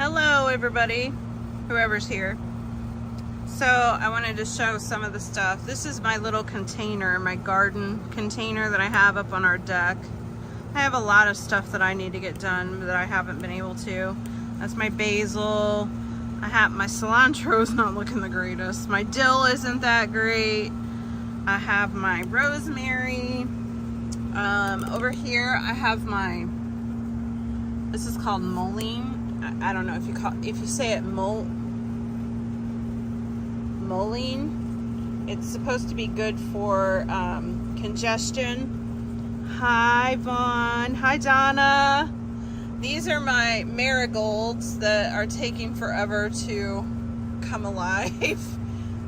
Hello everybody, whoever's here. So I wanted to show some of the stuff. This is my little container, my garden container that I have up on our deck. I have a lot of stuff that I need to get done that I haven't been able to. That's my basil. I have my cilantro is not looking the greatest. My dill isn't that great. I have my rosemary. Over here I have my, this is called mullein. I don't know if you say it mullein. It's supposed to be good for congestion. Hi Vaughn. Hi Donna. These are my marigolds that are taking forever to come alive.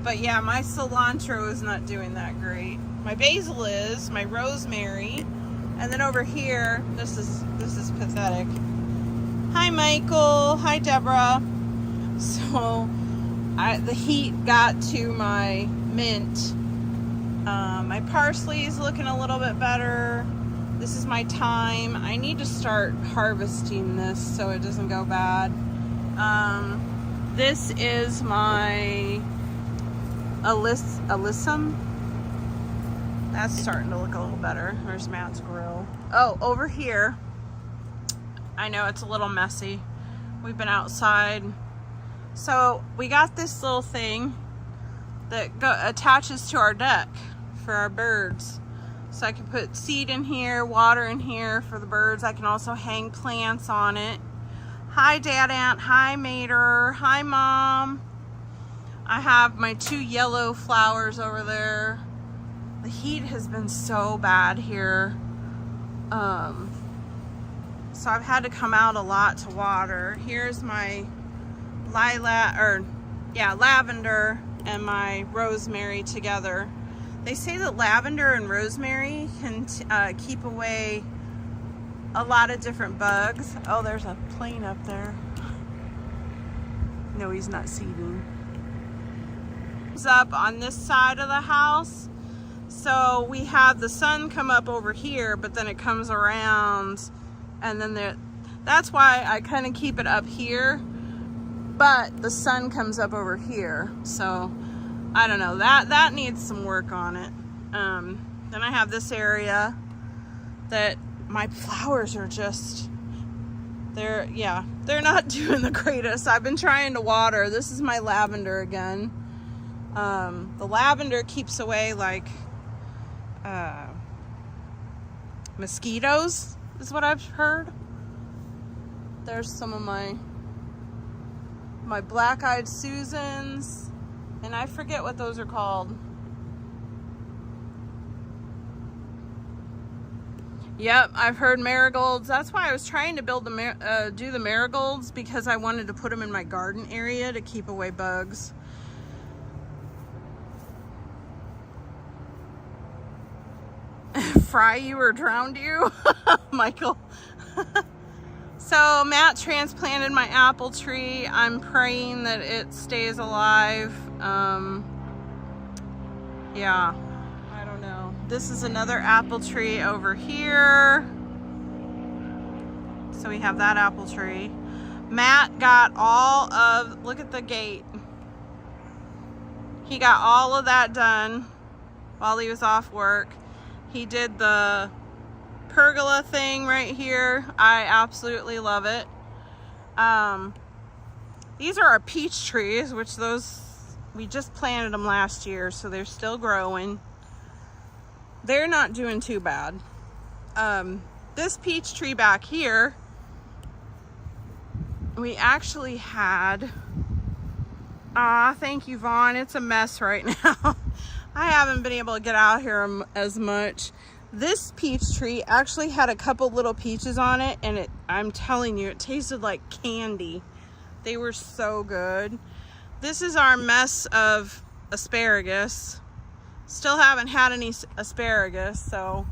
But yeah, my cilantro is not doing that great. My basil is, my rosemary, and then over here, this is pathetic. Hi Michael. Hi Deborah. So the heat got to my mint. My parsley is looking a little bit better. This is my thyme. I need to start harvesting this so it doesn't go bad. This is my alyssum. That's starting to look a little better. There's Matt's grill. Oh, over here, I know it's a little messy. We've been outside. So we got this little thing that attaches to our deck for our birds. So I can put seed in here, water in here for the birds. I can also hang plants on it. Hi Dad Aunt, hi Mater, hi Mom. I have my 2 yellow flowers over there. The heat has been so bad here. So I've had to come out a lot to water. Here's my lavender and my rosemary together. They say that lavender and rosemary can keep away a lot of different bugs. Oh, there's a plane up there. No, he's not seeding. It's up on this side of the house. So we have the sun come up over here, but then it comes around, and then that's why I kind of keep it up here, but the sun comes up over here. So I don't know, that needs some work on it. Then I have this area that my flowers are just, they're not doing the greatest. I've been trying to water. This is my lavender again. The lavender keeps away like mosquitoes is what I've heard. There's some of my black-eyed Susans, and I forget what those are called. Yep, I've heard marigolds. That's why I was trying to do the marigolds, because I wanted to put them in my garden area to keep away bugs. Fry you or drowned you? Michael. So Matt transplanted my apple tree. I'm praying that it stays alive. Yeah, I don't know. This is another apple tree over here. So we have that apple tree. Matt got all of, look at the gate. He got all of that done while he was off work. He did the pergola thing right here. I absolutely love it. These are our peach trees, which we just planted them last year, so they're still growing. They're not doing too bad. This peach tree back here, we actually had, thank you Vaughn, it's a mess right now. I haven't been able to get out here as much. This peach tree actually had a couple little peaches on it, and I'm telling you, it tasted like candy. They were so good. This is our mess of asparagus. Still haven't had any asparagus, so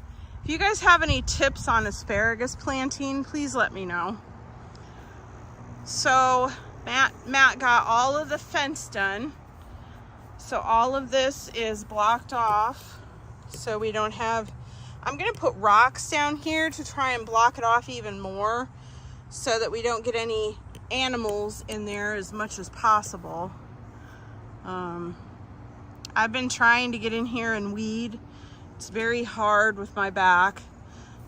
if you guys have any tips on asparagus planting, please let me know. So Matt got all of the fence done. So all of this is blocked off, so we don't have, I'm gonna put rocks down here to try and block it off even more so that we don't get any animals in there as much as possible. I've been trying to get in here and weed. It's very hard with my back.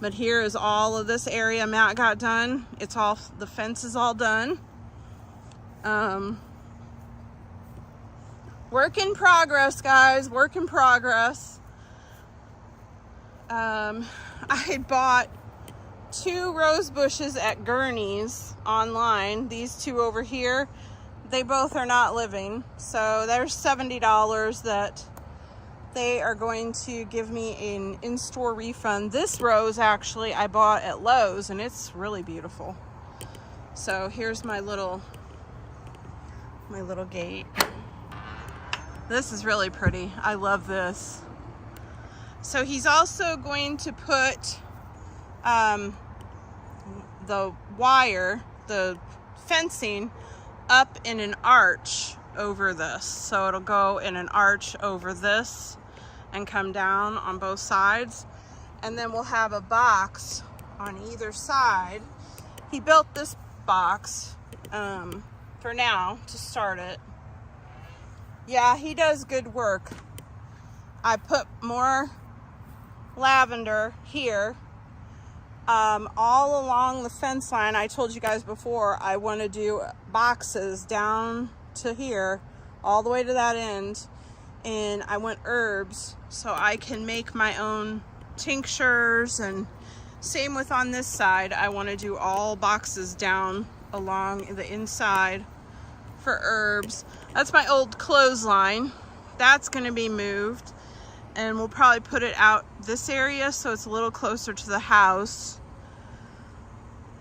But here is all of this area Matt got done. It's all, the fence is all done. Work in progress, guys, work in progress. I had bought 2 rose bushes at Gurney's online. These 2 over here, they both are not living. So there's $70 that they are going to give me an in-store refund. This rose actually I bought at Lowe's and it's really beautiful. So here's my little gate. This is really pretty. I love this. So he's also going to put the wire, the fencing, up in an arch over this. So it'll go in an arch over this and come down on both sides. And then we'll have a box on either side. He built this box for now to start it. Yeah, he does good work. I put more lavender here all along the fence line. I told you guys before I want to do boxes down to here all the way to that end, and I want herbs so I can make my own tinctures. And same with on this side, I want to do all boxes down along the inside for herbs. That's my old clothesline. That's going to be moved, and we'll probably put it out this area so it's a little closer to the house.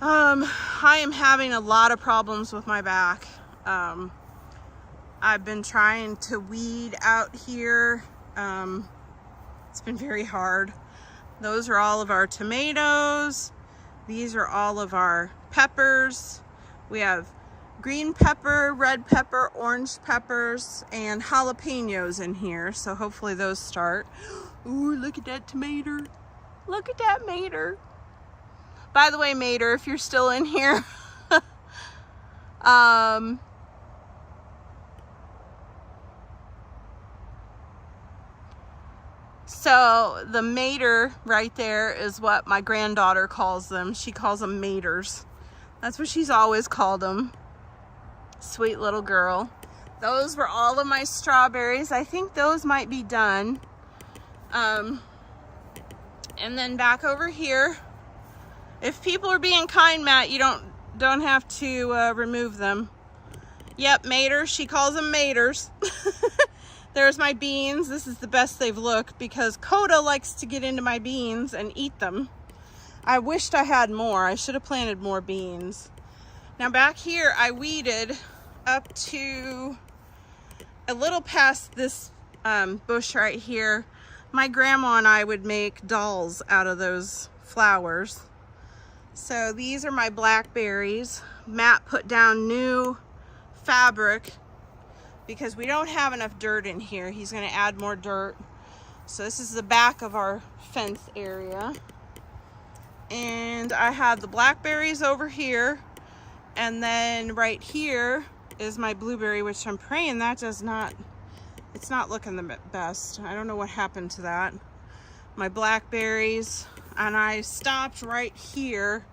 I am having a lot of problems with my back. I've been trying to weed out here. It's been very hard. Those are all of our tomatoes. These are all of our peppers. We have green pepper, red pepper, orange peppers, and jalapenos in here. So hopefully those start. Ooh, look at that tomato. Look at that mater. By the way, Mater, if you're still in here, so the mater right there is what my granddaughter calls them. She calls them maters. That's what she's always called them. Sweet little girl. Those were all of my strawberries. I think those might be done. And then back over here, if people are being kind, Matt, you don't have to remove them. Yep, maters. She calls them maters. There's my beans. This is the best they've looked because Coda likes to get into my beans and eat them. I wished I had more. I should have planted more beans. Now back here, I weeded up to a little past this bush right here. My grandma and I would make dolls out of those flowers. So these are my blackberries. Matt put down new fabric because we don't have enough dirt in here. He's going to add more dirt. So this is the back of our fence area. And I have the blackberries over here. And then right here is my blueberry, which I'm praying that does not, it's not looking the best. I don't know what happened to that. My blackberries. And I stopped right here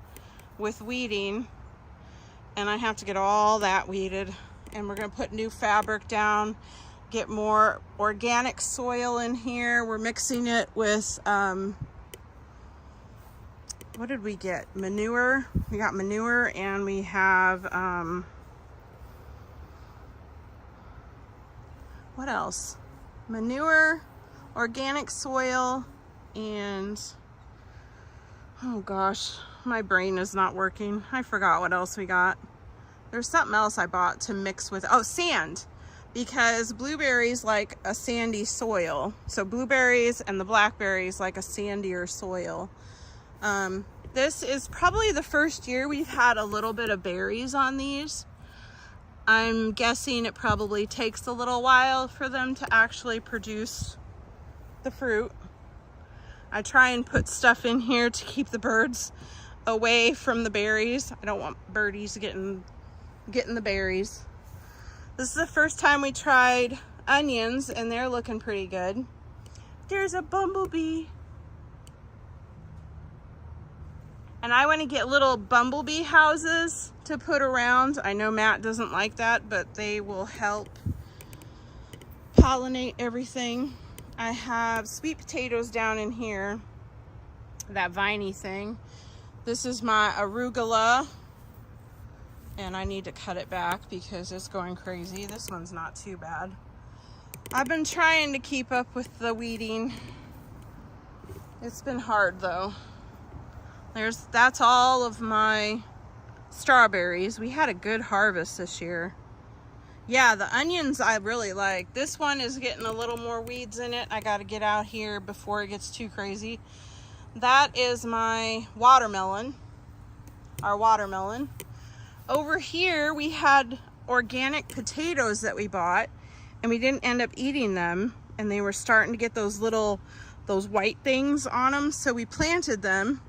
with weeding, and I have to get all that weeded. And we're going to put new fabric down, get more organic soil in here. We're mixing it with, what did we get? Manure. We got manure, and we have, what else? Manure, organic soil, and oh gosh, my brain is not working. I forgot what else we got. There's something else I bought to mix with. Oh, sand, because blueberries like a sandy soil. So blueberries and the blackberries like a sandier soil. This is probably the first year we've had a little bit of berries on these. I'm guessing it probably takes a little while for them to actually produce the fruit. I try and put stuff in here to keep the birds away from the berries. I don't want birdies getting getting the berries. This is the first time we tried onions, and they're looking pretty good. There's a bumblebee. And I want to get little bumblebee houses to put around. I know Matt doesn't like that, but they will help pollinate everything. I have sweet potatoes down in here, that viney thing. This is my arugula, and I need to cut it back because it's going crazy. This one's not too bad. I've been trying to keep up with the weeding. It's been hard though. That's all of my strawberries. We had a good harvest this year. Yeah, the onions I really like. This one is getting a little more weeds in it. I got to get out here before it gets too crazy. That is my watermelon, our watermelon. Over here we had organic potatoes that we bought, and we didn't end up eating them, and they were starting to get those white things on them, so we planted them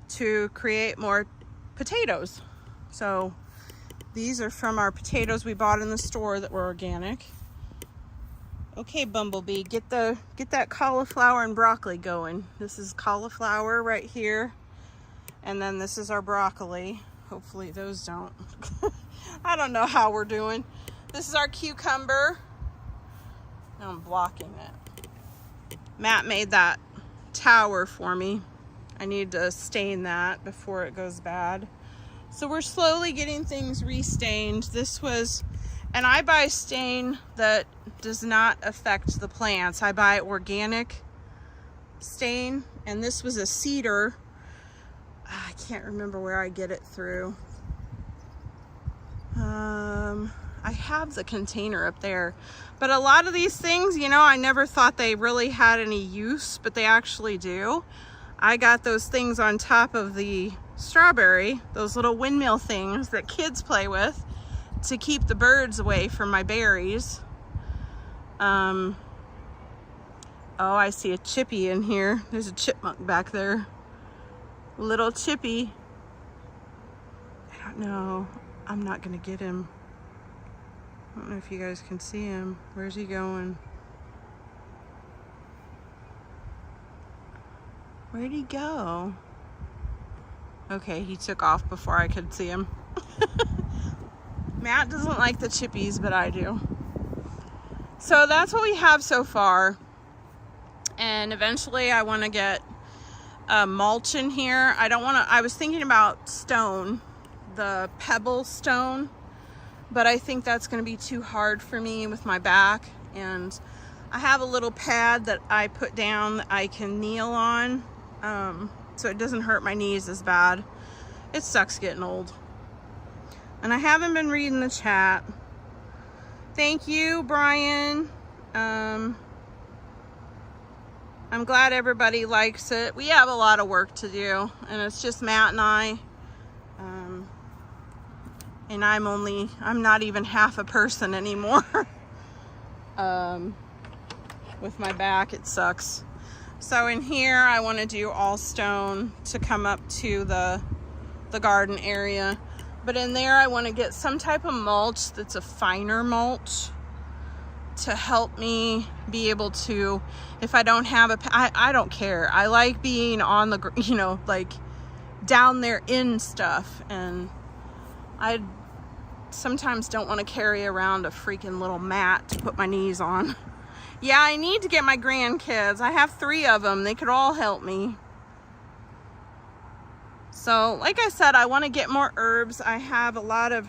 to create more potatoes. So these are from our potatoes we bought in the store that were organic. Okay, Bumblebee, get that cauliflower and broccoli going. This is cauliflower right here, and then this is our broccoli. Hopefully those don't. I don't know how we're doing. This is our cucumber. I'm blocking it. Matt made that tower for me. I need to stain that before it goes bad. So we're slowly getting things restained. This was, and I buy stain that does not affect the plants. I buy organic stain, and this was a cedar. I can't remember where I get it through. I have the container up there, but a lot of these things, you know, I never thought they really had any use, but they actually do. I got those things on top of the strawberry, those little windmill things that kids play with to keep the birds away from my berries. Oh, I see a chippy in here. There's a chipmunk back there. Little chippy. I don't know. I'm not gonna get him. I don't know if you guys can see him. Where's he going? Where'd he go? Okay, he took off before I could see him. Matt doesn't like the chippies, but I do. So that's what we have so far. And eventually I want to get mulch in here. I was thinking about stone, the pebble stone, but I think that's going to be too hard for me with my back. And I have a little pad that I put down that I can kneel on, so it doesn't hurt my knees as bad. It sucks getting old. And I haven't been reading the chat. Thank you, Brian. I'm glad everybody likes it. We have a lot of work to do, and it's just Matt and I. And I'm not even half a person anymore. With my back, it sucks. So in here, I want to do all stone to come up to the garden area. But in there, I want to get some type of mulch that's a finer mulch to help me be able to, if I don't have I don't care. I like being on the, you know, like down there in stuff. And I sometimes don't want to carry around a freaking little mat to put my knees on. Yeah, I need to get my grandkids. I have 3 of them. They could all help me. So, like I said, I want to get more herbs. I have a lot of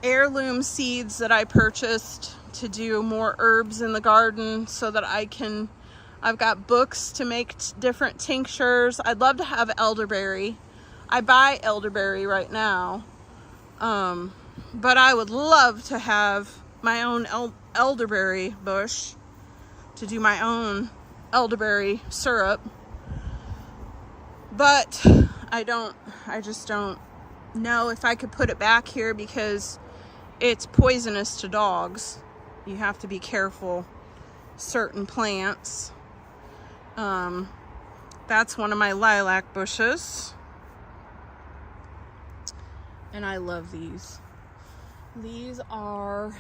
heirloom seeds that I purchased to do more herbs in the garden so that I've got books to make different tinctures. I'd love to have elderberry. I buy elderberry right now. But I would love to have my own elderberry bush to do my own elderberry syrup. But I just don't know if I could put it back here because it's poisonous to dogs. You have to be careful. Certain plants. That's one of my lilac bushes. And I love these. These are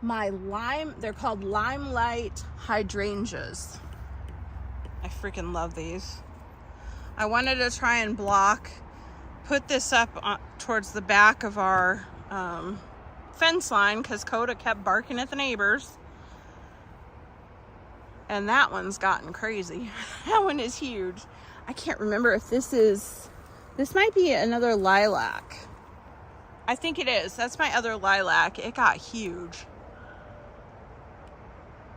my lime, they're called Limelight hydrangeas. I freaking love these. I wanted to try and put this up towards the back of our fence line because Coda kept barking at the neighbors. And that one's gotten crazy. That one is huge. I can't remember if this might be another lilac. I think it is. That's my other lilac. It got huge.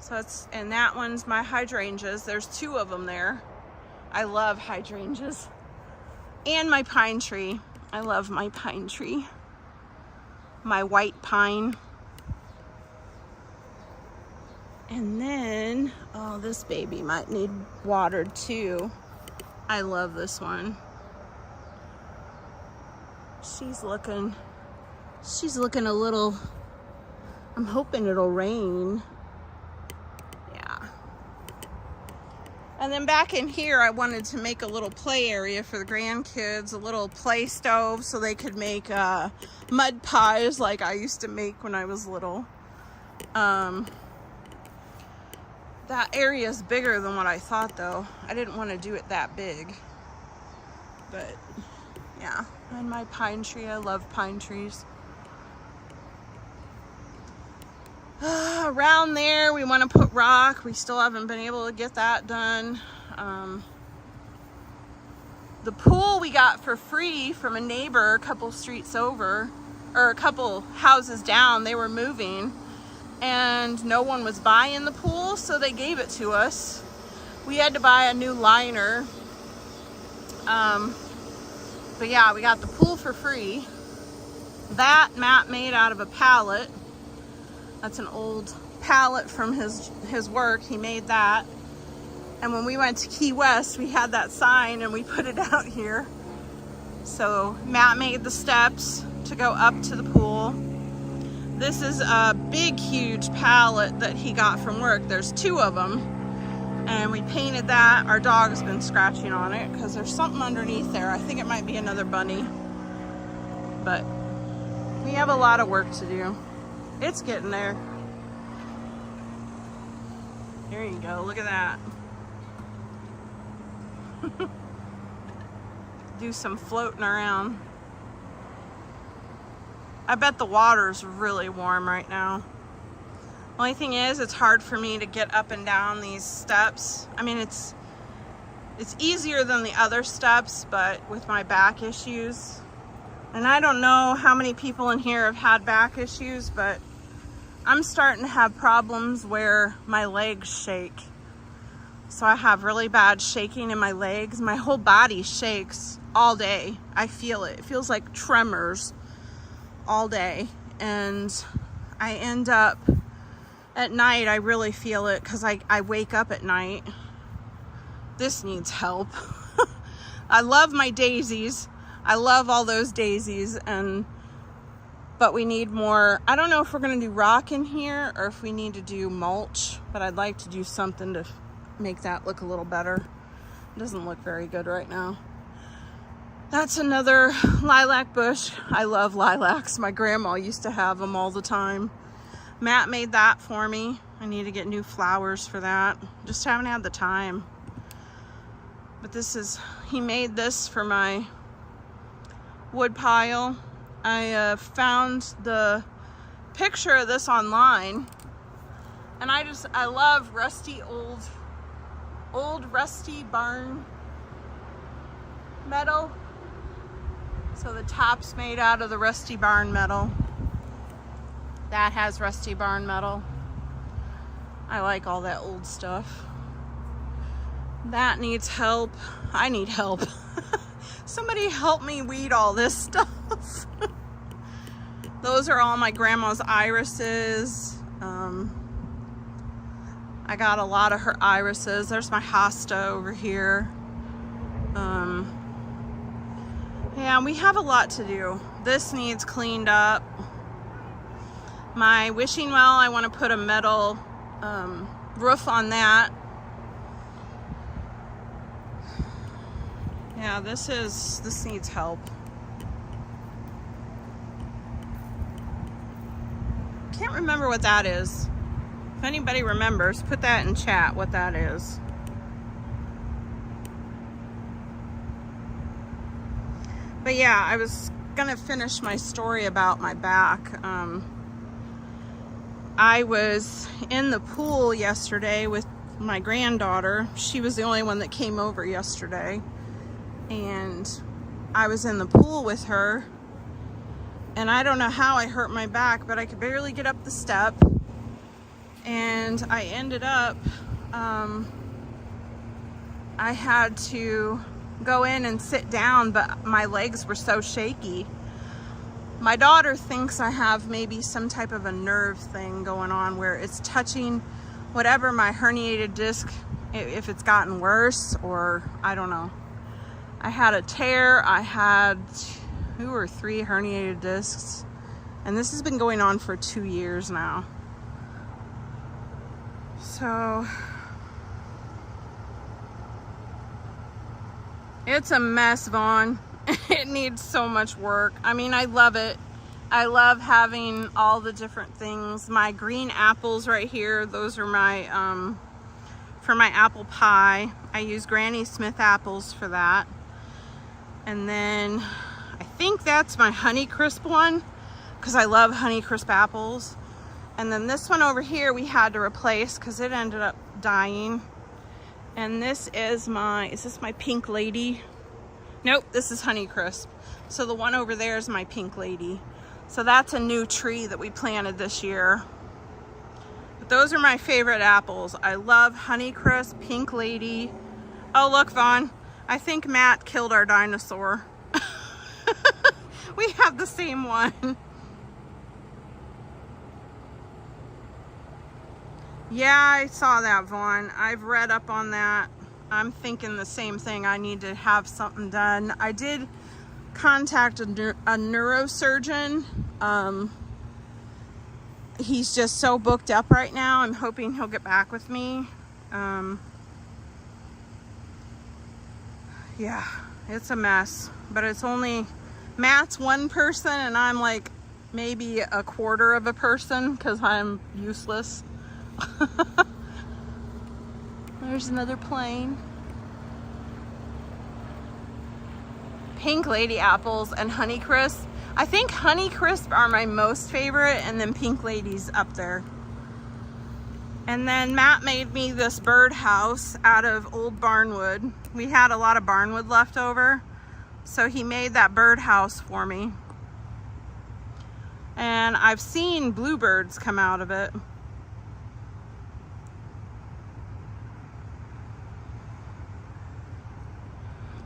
So and that one's my hydrangeas. There's 2 of them there. I love hydrangeas. And my pine tree. I love my pine tree. My white pine. And then, oh, this baby might need watered too. I love this one. She's looking a little, I'm hoping it'll rain. Yeah. And then back in here, I wanted to make a little play area for the grandkids, a little play stove so they could make mud pies like I used to make when I was little. That area is bigger than what I thought though. I didn't want to do it that big. But yeah, and my pine tree, I love pine trees. Around there we want to put rock. We still haven't been able to get that done. The pool we got for free from a neighbor a couple streets over, or a couple houses down. They were moving and no one was buying the pool, so they gave it to us. We had to buy a new liner. But yeah, we got the pool for free. That Matt made out of a pallet. That's an old pallet from his work. He made that. And when we went to Key West, we had that sign and we put it out here. So Matt made the steps to go up to the pool. This is a big, huge pallet that he got from work. There's 2 of them. And we painted that. Our dog's been scratching on it because there's something underneath there. I think it might be another bunny. But we have a lot of work to do. It's getting there. There you go. Look at that. Do some floating around. I bet the water's really warm right now. Only thing is, it's hard for me to get up and down these steps. I mean, it's easier than the other steps, but with my back issues. And I don't know how many people in here have had back issues, but I'm starting to have problems where my legs shake. So I have really bad shaking in my legs. My whole body shakes all day. I feel it. It feels like tremors all day. And I end up at night, I really feel it because I wake up at night. This needs help. I love my daisies. I love all those daisies, but we need more. I don't know if we're gonna do rock in here or if we need to do mulch, but I'd like to do something to make that look a little better. It doesn't look very good right now. That's another lilac bush. I love lilacs. My grandma used to have them all the time. Matt made that for me. I need to get new flowers for that. Just haven't had the time. But he made this for my wood pile. I found the picture of this online, and I love rusty old rusty barn metal. So the top's made out of the rusty barn metal. That has rusty barn metal. I like all that old stuff. That needs help. I need help. Somebody help me weed all this stuff. Those are all my grandma's irises. I got a lot of her irises. There's my hosta over here. Yeah, we have a lot to do. This needs cleaned up. My wishing well, I want to put a metal roof on that. Yeah, this needs help. Can't remember what that is. If anybody remembers, put that in chat what that is. But yeah, I was gonna finish my story about my back. I was in the pool yesterday with my granddaughter. She was the only one that came over yesterday. And I was in the pool with her. And I don't know how I hurt my back, but I could barely get up the step. And I ended up, I had to go in and sit down, but my legs were so shaky. My daughter thinks I have maybe some type of a nerve thing going on where it's touching whatever my herniated disc, if it's gotten worse, or I don't know. I had a tear. I had 2 or 3 herniated discs, and this has been going on for 2 years now. So it's a mess, Vaughn. It needs so much work. I mean, I love it. I love having all the different things. My green apples right here, those are my, for my apple pie. I use Granny Smith apples for that. And then I think that's my Honeycrisp one, because I love Honeycrisp apples. And then this one over here we had to replace because it ended up dying. And this is this my Pink Lady? Nope, this is Honeycrisp. So the one over there is my Pink Lady. So that's a new tree that we planted this year. But those are my favorite apples. I love Honeycrisp, Pink Lady. Oh, look, Vaughn. I think Matt killed our dinosaur. We have the same one. Yeah, I saw that, Vaughn. I've read up on that. I'm thinking the same thing. I need to have something done. I did contact a neurosurgeon. He's just so booked up right now. I'm hoping he'll get back with me. Yeah, it's a mess, but it's only, Matt's one person and I'm like maybe a quarter of a person because I'm useless. There's another plane. Pink Lady apples and Honeycrisp. I think Honeycrisp are my most favorite, and then Pink Lady's up there. And then Matt made me this birdhouse out of old barnwood. We had a lot of barnwood left over, so he made that birdhouse for me. And I've seen bluebirds come out of it.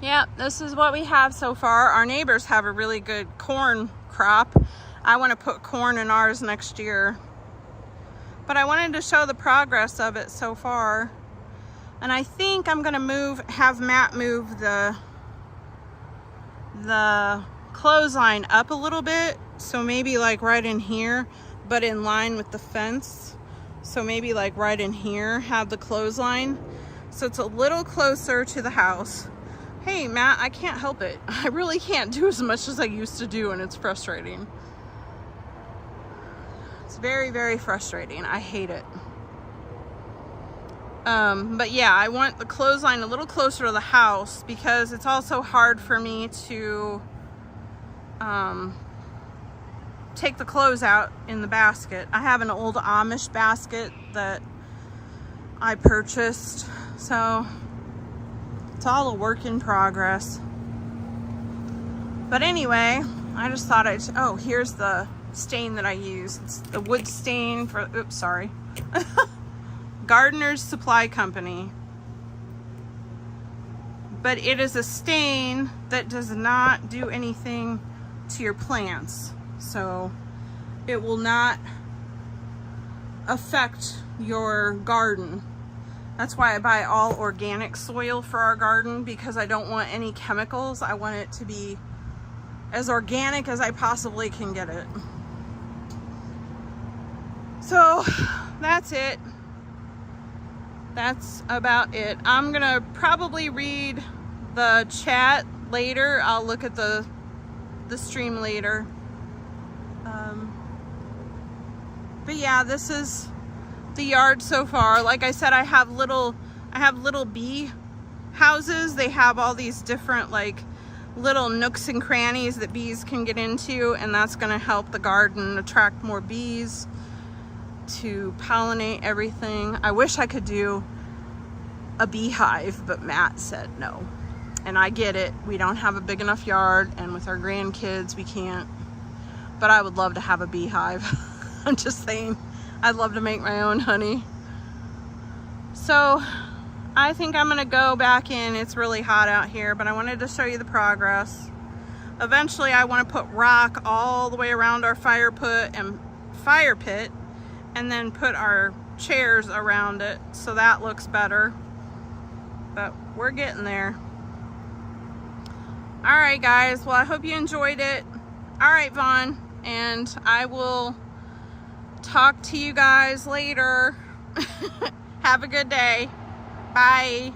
Yeah, this is what we have so far. Our neighbors have a really good corn crop. I want to put corn in ours next year. But I wanted to show the progress of it so far. And I think I'm going to have Matt move the clothesline up a little bit. So maybe like right in here, but in line with the fence. So maybe like right in here, have the clothesline. So it's a little closer to the house. Hey, Matt, I can't help it. I really can't do as much as I used to do, and it's frustrating. It's very, very frustrating. I hate it. But yeah, I want the clothesline a little closer to the house because it's also hard for me to take the clothes out in the basket. I have an old Amish basket that I purchased, so it's all a work in progress. But anyway, I just thought oh, here's the stain that I use. It's the wood stain for, oops, sorry. Gardener's Supply Company. But it is a stain that does not do anything to your plants. So it will not affect your garden. That's why I buy all organic soil for our garden, because I don't want any chemicals. I want it to be as organic as I possibly can get it. So that's it. That's about it. I'm gonna probably read the chat later. I'll look at the stream later. But yeah, this is the yard so far. Like I said, I have little bee houses. They have all these different like little nooks and crannies that bees can get into, and that's going to help the garden attract more bees to pollinate everything. I wish I could do a beehive, but Matt said no. And I get it. We don't have a big enough yard, and with our grandkids, we can't. But I would love to have a beehive. I'm just saying, I'd love to make my own honey. So I think I'm gonna go back in. It's really hot out here, but I wanted to show you the progress. Eventually I want to put rock all the way around our fire pit and then put our chairs around it so that looks better. But we're getting there. All right, guys. Well, I hope you enjoyed it. All right, Vaughn, and I will talk to you guys later. Have a good day. Bye.